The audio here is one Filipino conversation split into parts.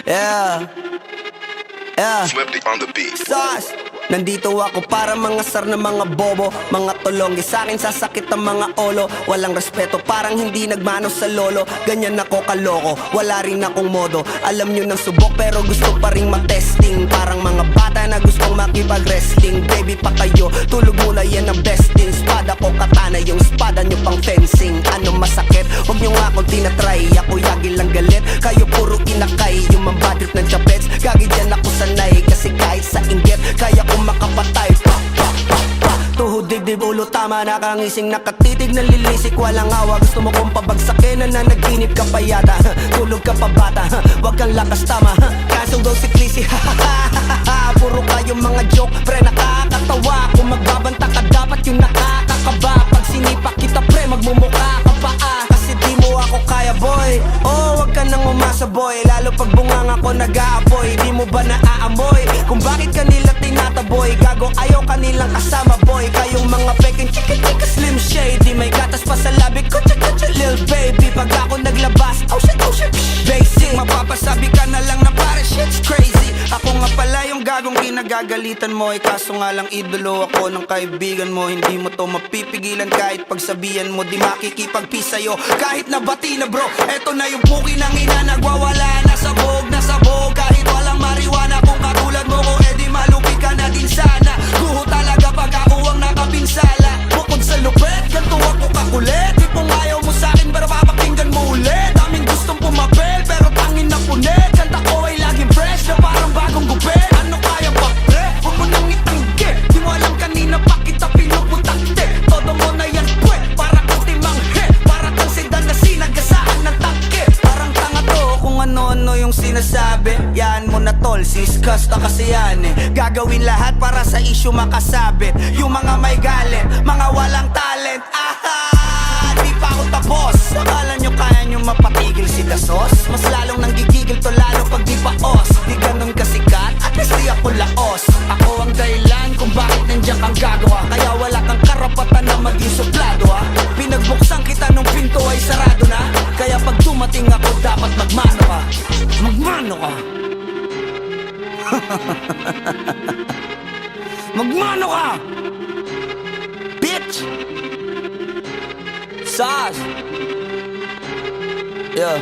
Yeah. Yeah. Swifty on the beat. Sauce. Nandito ako para mangasar ng mga bobo, mga tulonggi sa'kin sasakit ang mga olo. Walang respeto, parang hindi nagmano sa lolo. Ganyan ako kaloko, wala rin akong modo. Alam nyo ng subok pero gusto pa rin matesting. Parang mga bata na gustong makipag-wrestling. Baby pa kayo, tulog muna yan ang besting. Spada ko katana, yung spada nyo pang fencing. Ano masakit? Huwag nyo nga akong tinatry. Ako yagi lang galit, kayo puro inakay. Yung mambadrip ng chapets, gagi dyan ako sanay. Kasi kahit sa inggit, kaya ko makapatay. Tuhod, dibdib, ulo, tama. Nakangising, nakatitig, nalilisik, walang awa. Gusto mo kong pabagsakin, nananaginip ka pa yata. Tulog ka pa bata, wag kang lakas tama. Kasong daw si Clissy, puro kayong mga joke, pre nakakatawa. Kung magbabanta ka dapat yung nakakakaba. Pag sinipa kita pre, magmumukha ka pa kasi di mo ako kaya boy. Oh, wag ka nang umasa boy. Lalo pag bungang ako nag-aapoy. Di mo ba naaamoy kung bakit kanila tinataboy? Gago ayaw kanilang kasama boy. Kayong mga peking chika chika slim shady. May gatas pa sa labi ko chika chika lil baby. Pag ako naglabas, oh shit basic. Mapapasabi ka na lang na pare shit's crazy. Ako nga pala yung gagong kinagagalitan mo. Kaso nga lang idolo ako ng kaibigan mo. Hindi mo to mapipigilan kahit pagsabihan mo. Di makikipagpis sa'yo kahit nabati na bro. Eto na yung puki ng ina nagwawala. Nasabog kahit walang mariwana. Kung katulad mo ko edi malupi ka na din sana. Guho talaga pag ako ang nakapinsala. Bukod sa lupet, ganito ako kakulit. Tipong ayaw mo sa'kin pero papakinggan mo ulit. Daming gustong pumapel pero tangin na punit. Kanta ko ay laging fresh na parang bagong gupit. Ano kaya ba pre? Huwag mo nang itanggi. Di mo alam kanina pa kita pinuputakte. Todo mo na yan pwe, para kang timanghe. Para kang sedan na sinagasaan ng tangke. Parang tanga to kung ano-ano yung sinasabi. Yan mo na tol, siskas na kasi yan eh. Gagawin lahat para sa issue makasabit. Yung mga may galit, mga walang talent. Di pa ako tapos. Akala nyo kaya nyo mapatigil si Dasos? Mas lalong nanggigigil to lalo pag di paos. Di ganun kasikat, at least di ako laos. Ako ang dahilan kung bakit nandiyan kang gagawa. Kaya wala kang karapatan na maging suplado ha. Pinagbuksan kita nung pinto ay sarado na. Kaya pag dumating ako dapat magmano ka. Magmano ka. Magmano ka, bitch. Sauce. Yeah.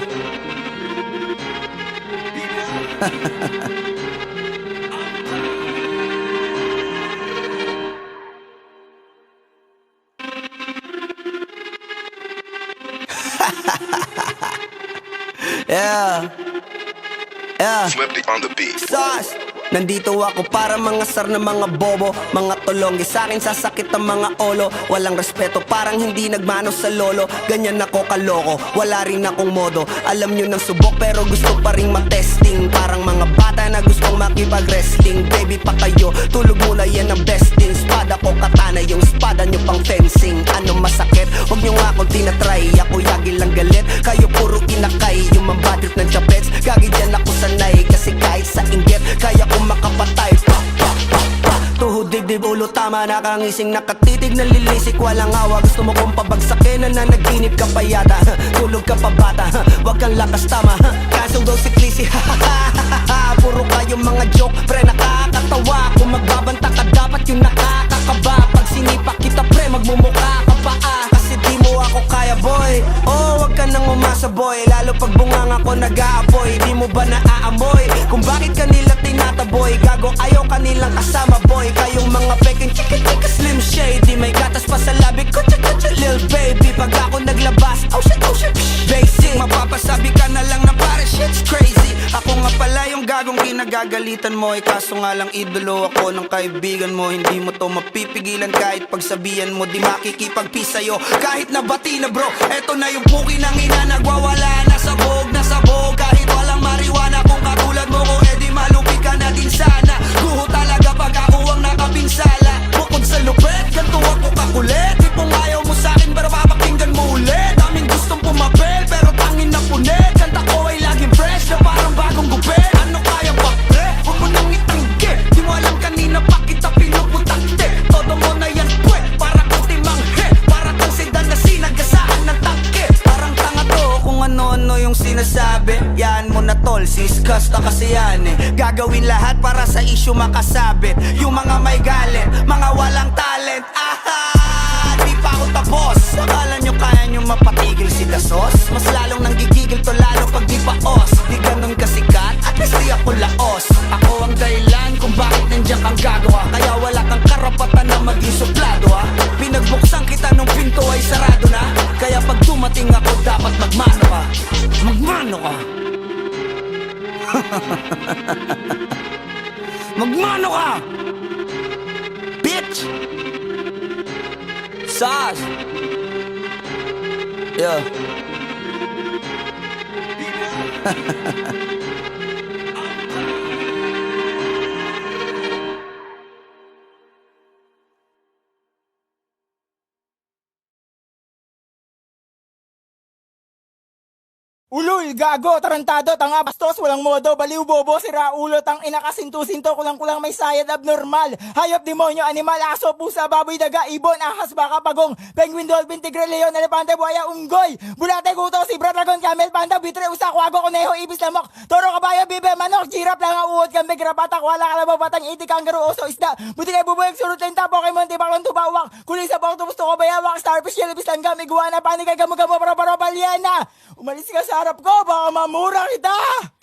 Yeah. Yeah. Swifty on the beat. Sauce. Nandito ako para mangasar ng mga bobo, mga tulonggi sa'kin sasakit ang mga olo. Walang respeto, parang hindi nagmano sa lolo. Ganyan ako kaloko, wala rin akong modo. Alam nyo ng subok pero gusto pa rin matesting. Parang mga bata na gustong makipag-wrestling. Baby pa kayo, tulog muna yan ang besting. Spada ko katana, yung spada nyo pang fencing. Ano masakit? Huwag nyo nga akong tinatry. Ako yagi lang galit, kayo puro inakay. Yung mambadrip ng chapets, gagi dyan ako sanay. Kasi kahit sa inggit, kaya ko makapatay. Tuhod, dibdib, ulo, tama. Nakangising, nakatitig, nalilisik, walang awa. Gusto mo kong pabagsakin, nananaginip ka pa yata. Tulog ka pa bata, wag kang lakas tama. Kasong daw si Clissy, puro kayong mga joke, pre nakakatawa. Kung magbabanta ka dapat yung nakakakaba. Pag sinipa kita pre, magmumukha ka pa kasi di mo ako kaya boy. Oh, wag ka nang umasa boy. Lalo pag bungang ako nag-aapoy. Di mo ba naaamoy kung bakit kanila tinataboy? Gago ayaw kanilang kasama boy. Kayong mga peking chika chika slim shady. May gatas pa sa labi ko chika chika lil baby. Pag ako naglabas, oh shit basic. Mapapasabi ka na lang na pare shit's crazy. Ako nga pala yung gagong kinagagalitan mo. Kaso nga lang idolo ako ng kaibigan mo. Hindi mo to mapipigilan kahit pagsabihan mo. Di makikipagpis sa'yo kahit nabati na bro. Eto na yung puki ng ina nagwawala. Nasabog kahit walang mariwana. Kung katulad mo ko edi malupi ka na din sana. Guho talaga pag ako ang nakapinsala. Bukod sa lupet, ganito ako kakulit. Tipong ayaw mo sa'kin pero papakinggan mo ulit. Daming gustong pumapel pero tangin na punit. Kanta ko ay laging fresh na parang bagong gupit. Ano kaya ba pre? Huwag mo nang itanggi. Di mo alam kanina pa kita pinuputakte. Todo mo na yan pwe, para kang timanghe. Para kang sedan na sinagasaan ng tangke. Parang tanga to kung ano-ano yung sinasabi. sinasabi? Yan mo na tol, siskas na kasi yan eh. Gagawin lahat para sa issue makasabit. Yung mga may galit, mga walang talent. Aha! Di pa ako tapos. Akala nyo kaya nyo mapatigil si Dasos? Mas lalong nanggigigil to lalo pag di pa os. Di ganun kasikat, at least di ako laos. Ako ang dahilan kung bakit nandiyan kang gagawa. Kaya wala kang karapatan na maging suplado ha. Pinagbuksan kita nung pinto ay sarado na. Kaya pag dumating ako dapat magmano ka. Magmano ka. Magmano ka. Bitch. Sas. Yeah. Ulul, gago, tarantado, tanga, bastos, walang modo, baliw, bobo, sira, ulo, tang ina, kasinto-sinto, kulang-kulang may sayad, abnormal, hayop, demonyo, animal, aso, pusa, baboy, daga, ibon, ahas, baka, pagong, penguin, dolphin, tigre, leon, elepante, buhaya, unggoy, bulate, guto, zebra, dragon, camel, panda, bitre, usa, kwago, kuneho, ibis, lamok, toro, kabayo, bibe, manok, girap, langa, uod, kambing, rapatak, wala, kalabaw, batang, iti, kangaroo, oso, isda, buti kay bubuyag, surut, lenta, pokemon, tibaklon, tubawak, kuling sa bawang, tubusto ko, bayawak, starfish, yellow, langgam, iguana, panikay, gamu-gamu, paro-paro, balyana, umalis ka sa harap ko, baka mamura kita!